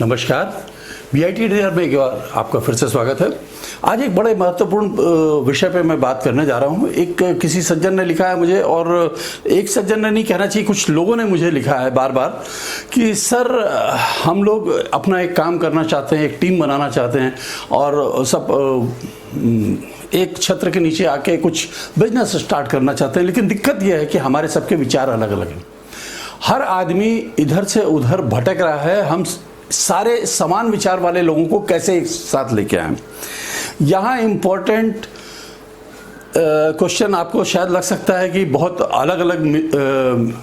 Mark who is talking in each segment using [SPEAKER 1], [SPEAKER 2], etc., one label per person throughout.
[SPEAKER 1] नमस्कार, BITDR में एक बार आपका फिर से स्वागत है। आज एक बड़े महत्वपूर्ण विषय पे मैं बात करने जा रहा हूँ। एक किसी सज्जन ने लिखा है मुझे, और एक सज्जन ने नहीं कहना चाहिए, कुछ लोगों ने मुझे लिखा है बार बार कि सर हम लोग अपना एक काम करना चाहते हैं, एक टीम बनाना चाहते हैं और सब एक छत्र के नीचे आके कुछ बिजनेस स्टार्ट करना चाहते हैं, लेकिन दिक्कत यह है कि हमारे सबके विचार अलग अलग हैं। हर आदमी इधर से उधर भटक रहा है। हम सारे समान विचार वाले लोगों को कैसे एक साथ लेके आएं? यहाँ इम्पोर्टेंट क्वेश्चन आपको शायद लग सकता है कि बहुत अलग अलग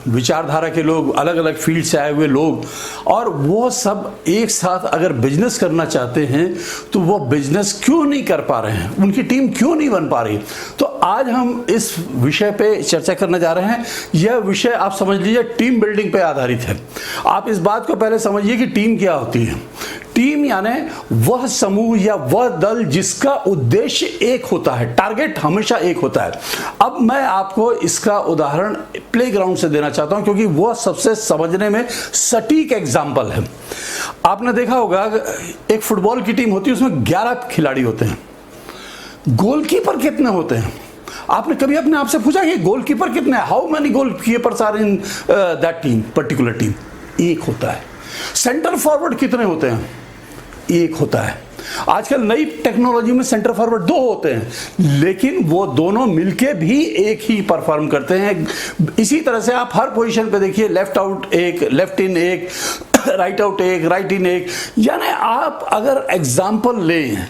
[SPEAKER 1] विचारधारा के लोग, अलग अलग फील्ड से आए हुए लोग, और वो सब एक साथ अगर बिजनेस करना चाहते हैं तो वो बिजनेस क्यों नहीं कर पा रहे हैं, उनकी टीम क्यों नहीं बन पा रही? तो आज हम इस विषय पे चर्चा करने जा रहे हैं। यह विषय आप समझ लीजिए टीम बिल्डिंग पे आधारित है। आप इस बात को पहले समझिए कि टीम क्या होती है। टीम यानी वह समूह या वह दल जिसका उद्देश्य एक होता है, टारगेट हमेशा एक होता है। अब मैं आपको इसका उदाहरण प्लेग्राउंड से देना चाहता हूं, क्योंकि वह सबसे समझने में सटीक एग्जाम्पल है। आपने देखा होगा एक फुटबॉल की टीम होती है, उसमें 11 खिलाड़ी होते हैं। गोलकीपर कितने होते हैं? आपने कभी अपने आप से पूछा कि गोलकीपर कितने हैं? How many goalkeepers are in that team, particular team? एक होता है। सेंटर फॉरवर्ड कितने होते हैं? एक होता है। आजकल नई टेक्नोलॉजी में सेंटर फॉरवर्ड 2 होते हैं, लेकिन वो दोनों मिलके भी एक ही परफॉर्म करते हैं। इसी तरह से आप हर पोजीशन पे देखिए, लेफ्ट आउट एक, लेफ्ट इन एक, राइट आउट एक, राइट इन एक। यानी आप अगर एग्जाम्पल लें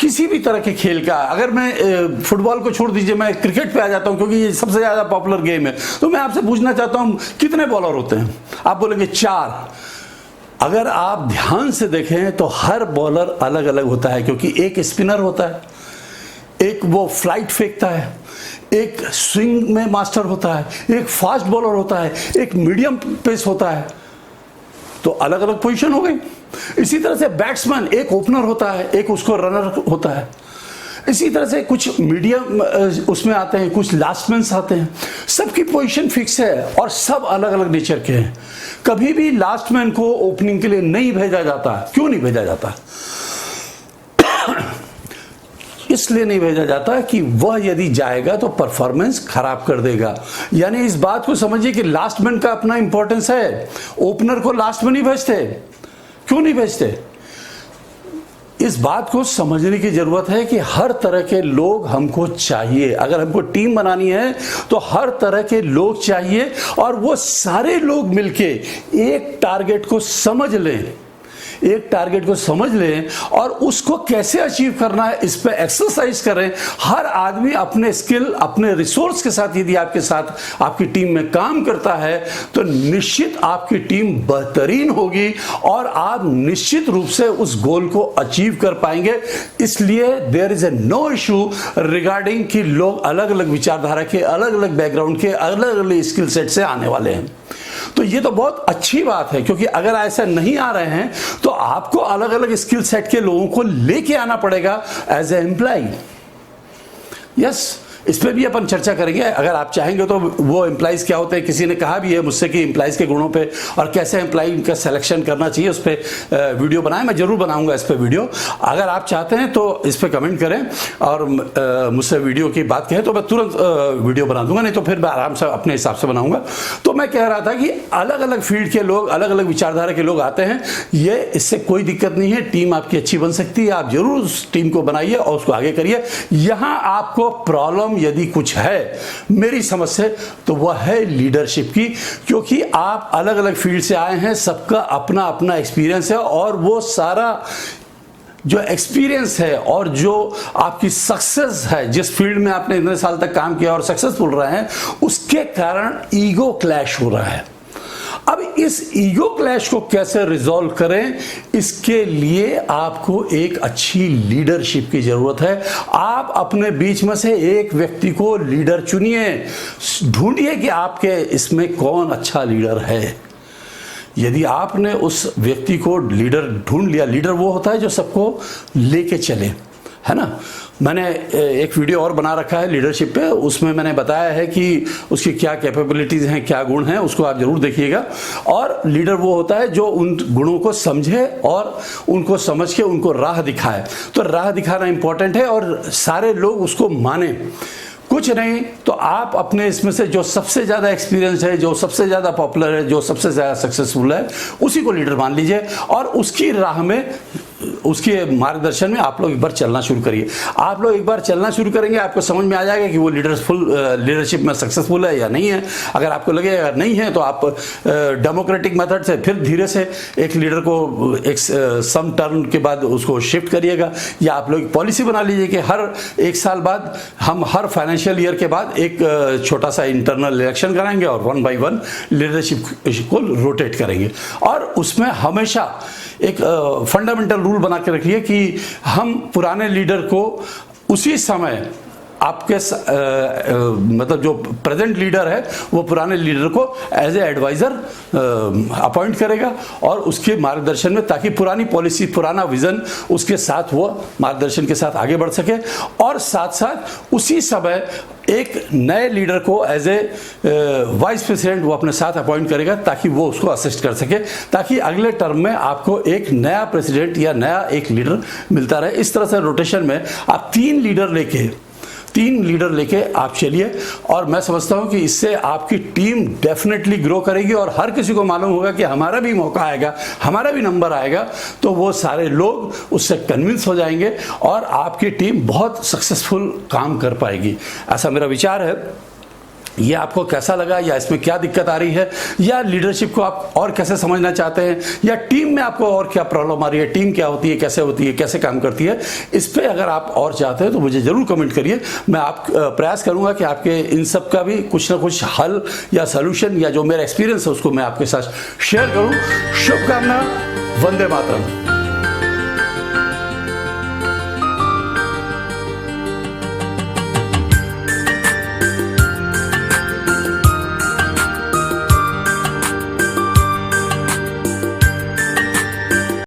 [SPEAKER 1] किसी भी तरह के खेल का, अगर मैं फुटबॉल को छोड़ दीजिए, मैं क्रिकेट पे आ जाता हूं क्योंकि ये सबसे ज्यादा पॉपुलर गेम है, तो मैं आपसे पूछना चाहता हूं कितने बॉलर होते हैं? आप बोलेंगे 4। अगर आप ध्यान से देखें तो हर बॉलर अलग अलग होता है, क्योंकि एक स्पिनर होता है, एक वो फ्लाइट फेंकता है, एक स्विंग में मास्टर होता है, एक फास्ट बॉलर होता है, एक मीडियम पेस होता है। तो अलग अलग पोजीशन हो गई। इसी तरह से बैट्समैन, एक ओपनर होता है, एक उसको रनर होता है। इसी तरह से कुछ मीडियम उसमें आते हैं, कुछ लास्टमैन आते हैं। सबकी पोजीशन फिक्स है और सब अलग अलग नेचर के हैं। कभी भी लास्टमैन को ओपनिंग के लिए नहीं भेजा जाता। क्यों नहीं भेजा जाता? इसलिए नहीं भेजा जाता कि वह यदि जाएगा तो परफॉर्मेंस खराब कर देगा। यानी इस बात को समझिए कि लास्टमैन का अपना इंपॉर्टेंस है। ओपनर को लास्ट में नहीं भेजते। क्यों नहीं भेजते? इस बात को समझने की जरूरत है कि हर तरह के लोग हमको चाहिए। अगर हमको टीम बनानी है तो हर तरह के लोग चाहिए, और वो सारे लोग मिलके एक टारगेट को समझ लें, एक टारगेट को समझ लें और उसको कैसे अचीव करना है इस पे एक्सरसाइज करें। हर आदमी अपने स्किल, अपने रिसोर्स के साथ यदि आपके साथ आपकी टीम में काम करता है तो निश्चित आपकी टीम बेहतरीन होगी और आप निश्चित रूप से उस गोल को अचीव कर पाएंगे। इसलिए there is a no issue regarding कि लोग अलग अलग विचारधारा के, अलग अलग बैकग्राउंड के, अलग अलग स्किल सेट से आने वाले हैं। तो ये तो बहुत अच्छी बात है, क्योंकि अगर ऐसा नहीं आ रहे हैं तो आपको अलग अलग स्किल सेट के लोगों को लेके आना पड़ेगा एज ए एम्प्लॉय। यस, इस पर भी अपन चर्चा करेंगे अगर आप चाहेंगे तो। वो एम्प्लॉइज क्या होते हैं, किसी ने कहा भी है मुझसे कि एम्प्लॉइज के गुणों पे और कैसे एम्प्लॉय का सिलेक्शन करना चाहिए, उस पर वीडियो बनाएं। मैं जरूर बनाऊंगा इस पर वीडियो। अगर आप चाहते हैं तो इस पर कमेंट करें और मुझसे वीडियो की बात कहें तो मैं तुरंत वीडियो बना दूंगा, नहीं तो फिर मैं आराम से अपने हिसाब से बनाऊंगा। तो मैं कह रहा था कि अलग अलग फील्ड के लोग, अलग अलग विचारधारा के लोग आते हैं, ये इससे कोई दिक्कत नहीं है। टीम आपकी अच्छी बन सकती है। आप जरूर उस टीम को बनाइए और उसको आगे करिए। यहां आपको प्रॉब्लम यदि कुछ है मेरी समझ से तो वह है लीडरशिप की, क्योंकि आप अलग अलग फील्ड से आए हैं, सबका अपना अपना एक्सपीरियंस है, और वो सारा जो एक्सपीरियंस है और जो आपकी सक्सेस है, जिस फील्ड में आपने इतने साल तक काम किया और सक्सेसफुल रहे हैं, उसके कारण ईगो क्लैश हो रहा है। अब इस ईगो क्लैश को कैसे रिजॉल्व करें, इसके लिए आपको एक अच्छी लीडरशिप की जरूरत है। आप अपने बीच में से एक व्यक्ति को लीडर चुनिए, ढूंढिए कि आपके इसमें कौन अच्छा लीडर है। यदि आपने उस व्यक्ति को लीडर ढूंढ लिया, लीडर वो होता है जो सबको लेके चले, है ना। मैंने एक वीडियो और बना रखा है लीडरशिप पे, उसमें मैंने बताया है कि उसकी क्या कैपेबिलिटीज़ हैं, क्या गुण हैं, उसको आप जरूर देखिएगा। और लीडर वो होता है जो उन गुणों को समझे और उनको समझ के उनको राह दिखाए। तो राह दिखाना इंपॉर्टेंट है और सारे लोग उसको माने। कुछ नहीं तो आप अपने इसमें से जो सबसे ज़्यादा एक्सपीरियंस है, जो सबसे ज़्यादा पॉपुलर है, जो सबसे ज़्यादा सक्सेसफुल है, उसी को लीडर मान लीजिए और उसकी राह में, उसके मार्गदर्शन में आप लोग एक बार चलना शुरू करिए। आप लोग एक बार चलना शुरू करेंगे, आपको समझ में आ जाएगा कि वो लीडरशिप में सक्सेसफुल है या नहीं है। अगर आपको लगे अगर नहीं है तो आप डेमोक्रेटिक मेथड से फिर धीरे से एक लीडर को एक सम टर्म के बाद उसको शिफ्ट करिएगा, या आप लोग पॉलिसी बना लीजिए कि हर 1 साल बाद हम हर फाइनेंशियल ईयर के बाद एक छोटा सा इंटरनल इलेक्शन कराएंगे और 1 by 1 लीडरशिप को रोटेट करेंगे। और उसमें हमेशा एक फंडामेंटल रूल बना के रखिए कि हम पुराने लीडर को उसी समय आपके मतलब जो प्रेजेंट लीडर है वो पुराने लीडर को एज ए एडवाइज़र अपॉइंट करेगा और उसके मार्गदर्शन में, ताकि पुरानी पॉलिसी, पुराना विज़न उसके साथ वो मार्गदर्शन के साथ आगे बढ़ सके। और साथ साथ उसी समय एक नए लीडर को एज ए वाइस प्रेसिडेंट वो अपने साथ अपॉइंट करेगा, ताकि वो उसको असिस्ट कर सके, ताकि अगले टर्म में आपको एक नया प्रेसिडेंट या नया एक लीडर मिलता रहे। इस तरह से रोटेशन में आप 3 लीडर लेके आप चलिए। और मैं समझता हूं कि इससे आपकी टीम डेफिनेटली ग्रो करेगी और हर किसी को मालूम होगा कि हमारा भी मौका आएगा, हमारा भी नंबर आएगा, तो वो सारे लोग उससे कन्विंस हो जाएंगे और आपकी टीम बहुत सक्सेसफुल काम कर पाएगी। ऐसा मेरा विचार है। ये आपको कैसा लगा, या इसमें क्या दिक्कत आ रही है, या लीडरशिप को आप और कैसे समझना चाहते हैं, या टीम में आपको और क्या प्रॉब्लम आ रही है, टीम क्या होती है, कैसे काम करती है, इस पे अगर आप और चाहते हैं तो मुझे जरूर कमेंट करिए। मैं प्रयास करूंगा कि आपके इन सब का भी कुछ ना कुछ हल या सॉल्यूशन या जो मेरा एक्सपीरियंस है उसको मैं आपके साथ शेयर करूं। शुभकामना। वंदे मातरम।